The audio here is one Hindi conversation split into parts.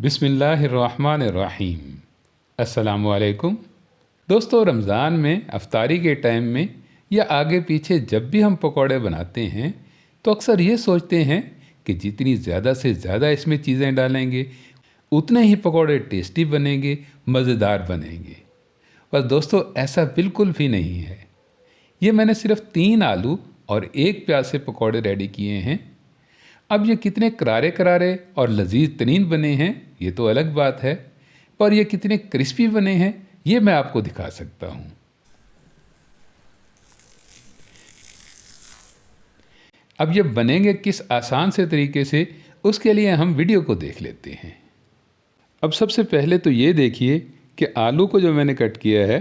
बिस्मिल्लाहिर्रहमानिर्रहीम। अस्सलामुअलैकुम। दोस्तों, रमज़ान में अफ्तारी के टाइम में या आगे पीछे जब भी हम पकौड़े बनाते हैं तो अक्सर ये सोचते हैं कि जितनी ज़्यादा से ज़्यादा इसमें चीज़ें डालेंगे उतने ही पकौड़े टेस्टी बनेंगे, मज़ेदार बनेंगे। पर दोस्तों, ऐसा बिल्कुल भी नहीं है। ये मैंने सिर्फ 3 आलू और 1 प्याज से पकौड़े रेडी किए हैं। अब ये कितने करारे करारे और लजीज तरीन बने हैं ये तो अलग बात है, पर ये कितने क्रिस्पी बने हैं ये मैं आपको दिखा सकता हूँ। अब ये बनेंगे किस आसान से तरीके से, उसके लिए हम वीडियो को देख लेते हैं। अब सबसे पहले तो ये देखिए कि आलू को जो मैंने कट किया है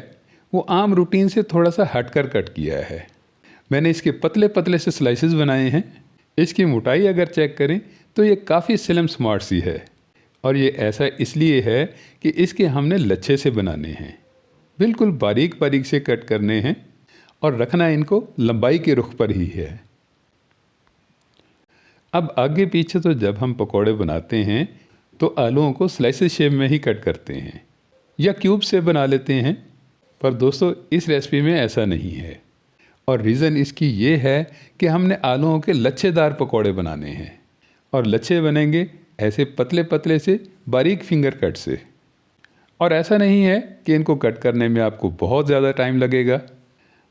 वो आम रूटीन से थोड़ा सा हटकर कट किया है। मैंने इसके पतले पतले से स्लाइसेस बनाए हैं। इसकी मोटाई अगर चेक करें तो ये काफ़ी स्लिम स्मार्ट सी है, और ये ऐसा इसलिए है कि इसके हमने लच्छे से बनाने हैं। बिल्कुल बारीक बारीक से कट करने हैं और रखना इनको लंबाई के रुख पर ही है। अब आगे पीछे तो जब हम पकोड़े बनाते हैं तो आलूओं को स्लाइसेस शेप में ही कट करते हैं या क्यूब से बना लेते हैं, पर दोस्तों इस रेसिपी में ऐसा नहीं है। और रीज़न इसकी ये है कि हमने आलूओं के लच्छेदार पकोड़े बनाने हैं, और लच्छे बनेंगे ऐसे पतले पतले से बारीक फिंगर कट से। और ऐसा नहीं है कि इनको कट करने में आपको बहुत ज़्यादा टाइम लगेगा,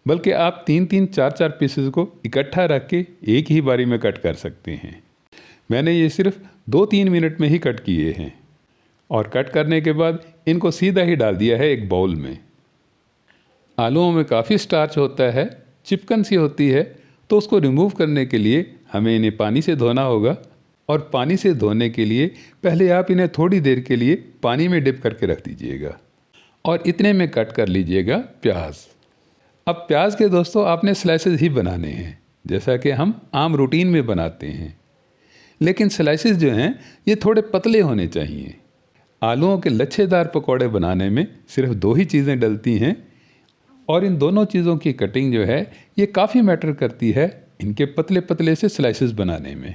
बल्कि आप 3-3, 4-4 पीसेस को इकट्ठा रख के एक ही बारी में कट कर सकते हैं। मैंने ये सिर्फ 2-3 मिनट में ही कट किए हैं, और कट करने के बाद इनको सीधा ही डाल दिया है एक बाउल में। आलूओं में काफ़ी स्टार्च होता है, चिपकन सी होती है, तो उसको रिमूव करने के लिए हमें इन्हें पानी से धोना होगा। और पानी से धोने के लिए पहले आप इन्हें थोड़ी देर के लिए पानी में डिप करके रख दीजिएगा, और इतने में कट कर लीजिएगा प्याज। अब प्याज के दोस्तों आपने स्लाइसेस ही बनाने हैं, जैसा कि हम आम रूटीन में बनाते हैं, लेकिन स्लाइसेस जो हैं ये थोड़े पतले होने चाहिए। आलूओं के लच्छेदार पकौड़े बनाने में सिर्फ 2 ही चीज़ें डलती हैं, और इन दोनों चीज़ों की कटिंग जो है ये काफ़ी मैटर करती है इनके पतले पतले से स्लाइसेस बनाने में।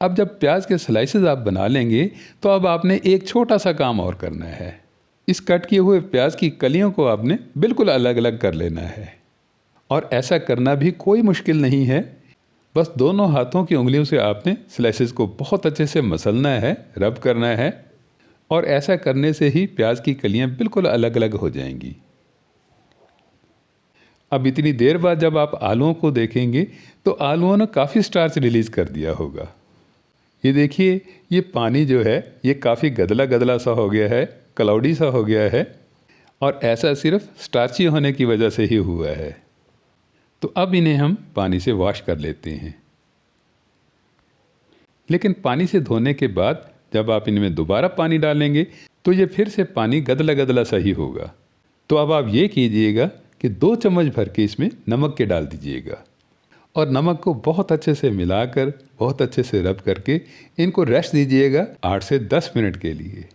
अब जब प्याज के स्लाइसेस आप बना लेंगे तो अब आपने एक छोटा सा काम और करना है। इस कट किए हुए प्याज की कलियों को आपने बिल्कुल अलग अलग कर लेना है, और ऐसा करना भी कोई मुश्किल नहीं है। बस दोनों हाथों की उंगलियों से आपने स्लाइसेस को बहुत अच्छे से मसलना है, रब करना है, और ऐसा करने से ही प्याज की कलियां बिल्कुल अलग अलग हो जाएंगी। अब इतनी देर बाद जब आप आलूओं को देखेंगे तो आलूओं ने काफ़ी स्टार्च रिलीज़ कर दिया होगा। ये देखिए, ये पानी जो है ये काफ़ी गदला गदला सा हो गया है, क्लाउडी सा हो गया है, और ऐसा सिर्फ स्टार्ची होने की वजह से ही हुआ है। तो अब इन्हें हम पानी से वॉश कर लेते हैं। लेकिन पानी से धोने के बाद जब आप इनमें दोबारा पानी डालेंगे तो ये फिर से पानी गदला गदला सा ही होगा। तो अब आप ये कीजिएगा कि 2 चम्मच भर के इसमें नमक के डाल दीजिएगा, और नमक को बहुत अच्छे से मिलाकर बहुत अच्छे से रब करके इनको रेस्ट दीजिएगा 8 से 10 मिनट के लिए।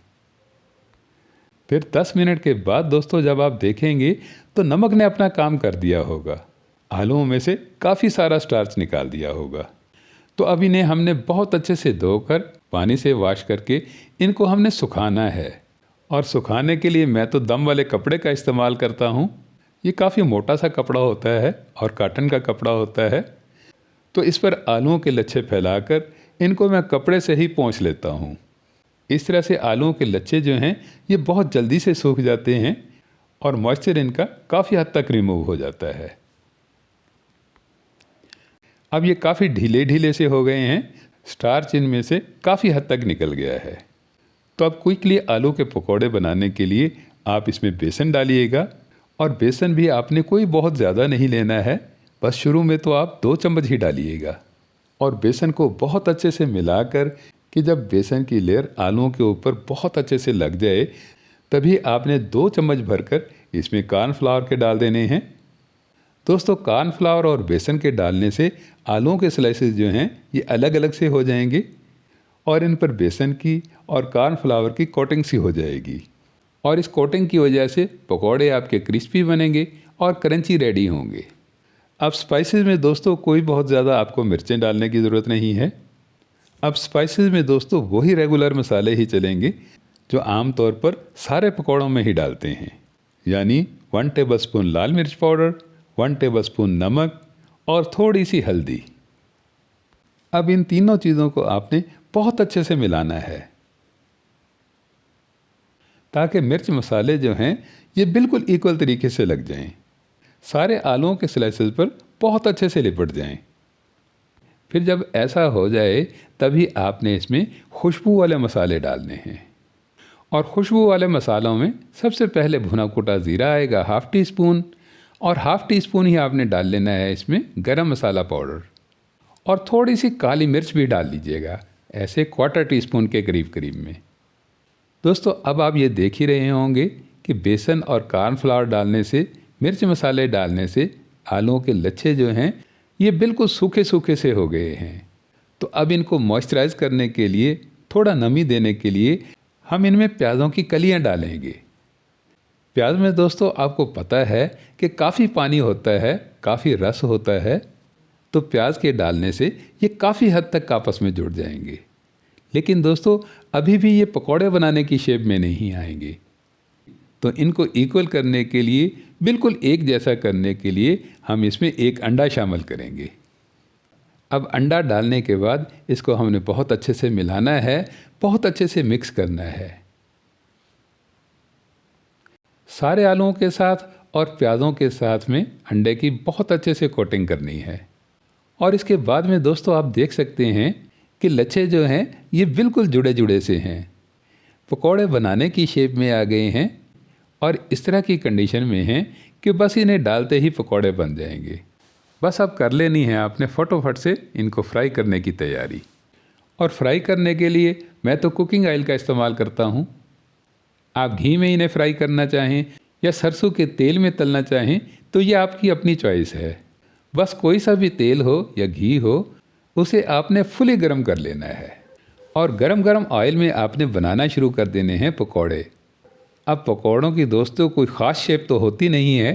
फिर 10 मिनट के बाद दोस्तों जब आप देखेंगे तो नमक ने अपना काम कर दिया होगा, आलूओं में से काफ़ी सारा स्टार्च निकाल दिया होगा। तो अब इन्हें हमने बहुत अच्छे से धोकर पानी से वॉश करके इनको हमने सुखाना है, और सुखाने के लिए मैं तो दम वाले कपड़े का इस्तेमाल करता हूँ। ये काफ़ी मोटा सा कपड़ा होता है और कॉटन का कपड़ा होता है, तो इस पर आलूओं के लच्छे फैलाकर इनको मैं कपड़े से ही पोंछ लेता हूँ। इस तरह से आलूओं के लच्छे जो हैं ये बहुत जल्दी से सूख जाते हैं, और मॉइस्चर इनका काफ़ी हद तक रिमूव हो जाता है। अब ये काफ़ी ढीले ढीले से हो गए हैं, स्टार्च इनमें से काफ़ी हद तक निकल गया है। तो अब क्विकली आलू के पकौड़े बनाने के लिए आप इसमें बेसन डालिएगा, और बेसन भी आपने कोई बहुत ज़्यादा नहीं लेना है, बस शुरू में तो आप 2 चम्मच ही डालिएगा, और बेसन को बहुत अच्छे से मिलाकर कि जब बेसन की लेयर आलूओं के ऊपर बहुत अच्छे से लग जाए तभी आपने 2 चम्मच भरकर इसमें कॉर्नफ्लावर के डाल देने हैं। दोस्तों, कॉर्नफ्लावर और बेसन के डालने से आलूओं के स्लाइसेस जो हैं ये अलग अलग से हो जाएंगे, और इन पर बेसन की और कॉर्नफ्लावर की कोटिंग सी हो जाएगी, और इस कोटिंग की वजह से पकौड़े आपके क्रिस्पी बनेंगे और क्रंची रेडी होंगे। अब स्पाइसेस में दोस्तों कोई बहुत ज़्यादा आपको मिर्चें डालने की ज़रूरत नहीं है। अब स्पाइसेस में दोस्तों वही रेगुलर मसाले ही चलेंगे जो आम तौर पर सारे पकौड़ों में ही डालते हैं, यानी 1 टेबलस्पून लाल मिर्च पाउडर, 1 टेबलस्पून नमक और थोड़ी सी हल्दी। अब इन तीनों चीज़ों को आपने बहुत अच्छे से मिलाना है ताकि मिर्च मसाले जो हैं ये बिल्कुल इक्वल तरीके से लग जाएं, सारे आलूओं के स्लाइसेस पर बहुत अच्छे से लिपट जाएं। फिर जब ऐसा हो जाए तभी आपने इसमें खुशबू वाले मसाले डालने हैं। और खुशबू वाले मसालों में सबसे पहले भुना कुटा ज़ीरा आएगा 1/2 टीस्पून, और 1/2 टीस्पून ही आपने डाल लेना है इसमें गरम मसाला पाउडर, और थोड़ी सी काली मिर्च भी डाल लीजिएगा, ऐसे 1/4 टीस्पून के करीब करीब में। दोस्तों अब आप ये देख ही रहे होंगे कि बेसन और कॉर्नफ्लावर डालने से, मिर्च मसाले डालने से आलूओं के लच्छे जो हैं ये बिल्कुल सूखे सूखे से हो गए हैं। तो अब इनको मॉइस्चराइज़ करने के लिए, थोड़ा नमी देने के लिए हम इनमें प्याज़ों की कलियां डालेंगे। प्याज में दोस्तों आपको पता है कि काफ़ी पानी होता है, काफ़ी रस होता है, तो प्याज के डालने से ये काफ़ी हद तक आपस में जुड़ जाएंगे। लेकिन दोस्तों अभी भी ये पकौड़े बनाने की शेप में नहीं आएंगे, तो इनको इक्वल करने के लिए, बिल्कुल एक जैसा करने के लिए हम इसमें एक अंडा शामिल करेंगे। अब अंडा डालने के बाद इसको हमने बहुत अच्छे से मिलाना है, बहुत अच्छे से मिक्स करना है सारे आलूओं के साथ, और प्याज़ों के साथ में अंडे की बहुत अच्छे से कोटिंग करनी है। और इसके बाद में दोस्तों आप देख सकते हैं कि लच्छे जो हैं ये बिल्कुल जुड़े जुड़े से हैं, पकौड़े बनाने की शेप में आ गए हैं, और इस तरह की कंडीशन में हैं कि बस इन्हें डालते ही पकौड़े बन जाएंगे। बस अब कर लेनी है आपने फटाफट से इनको फ्राई करने की तैयारी। और फ्राई करने के लिए मैं तो कुकिंग ऑयल का इस्तेमाल करता हूँ। आप घी में इन्हें फ्राई करना चाहें या सरसों के तेल में तलना चाहें तो ये आपकी अपनी चॉइस है। बस कोई सा भी तेल हो या घी हो, उसे आपने फुली गर्म कर लेना है, और गरम गरम ऑयल में आपने बनाना शुरू कर देने हैं पकौड़े। अब पकौड़ों की दोस्तों कोई ख़ास शेप तो होती नहीं है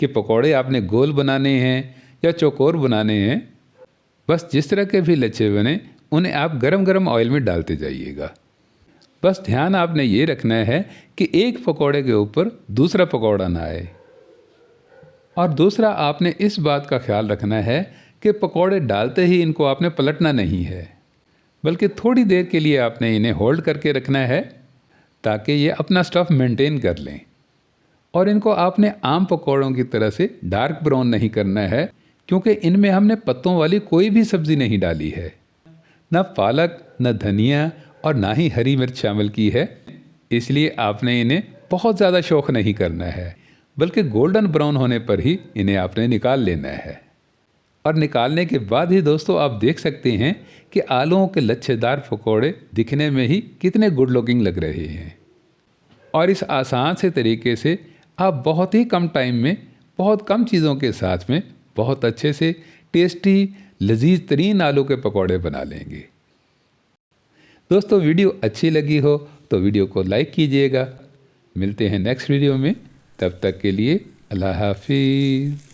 कि पकौड़े आपने गोल बनाने हैं या चौकोर बनाने हैं। बस जिस तरह के भी लच्छे बने उन्हें आप गरम गरम ऑयल में डालते जाइएगा। बस ध्यान आपने ये रखना है कि एक पकौड़े के ऊपर दूसरा पकौड़ा ना आए, और दूसरा आपने इस बात का ख्याल रखना है कि पकौड़े डालते ही इनको आपने पलटना नहीं है, बल्कि थोड़ी देर के लिए आपने इन्हें होल्ड करके रखना है ताकि ये अपना स्टफ़ मेंटेन कर लें। और इनको आपने आम पकौड़ों की तरह से डार्क ब्राउन नहीं करना है, क्योंकि इनमें हमने पत्तों वाली कोई भी सब्ज़ी नहीं डाली है, न पालक, न धनिया और ना ही हरी मिर्च शामिल की है। इसलिए आपने इन्हें बहुत ज़्यादा शौक़ नहीं करना है, बल्कि गोल्डन ब्राउन होने पर ही इन्हें आपने निकाल लेना है। और निकालने के बाद ही दोस्तों आप देख सकते हैं कि आलूओं के लच्छेदार पकौड़े दिखने में ही कितने गुड लुकिंग लग रहे हैं। और इस आसान से तरीके से आप बहुत ही कम टाइम में, बहुत कम चीज़ों के साथ में बहुत अच्छे से टेस्टी, लजीज तरीन आलू के पकौड़े बना लेंगे। दोस्तों वीडियो अच्छी लगी हो तो वीडियो को लाइक कीजिएगा। मिलते हैं नेक्स्ट वीडियो में, तब तक के लिए अल्लाह हाफिज़।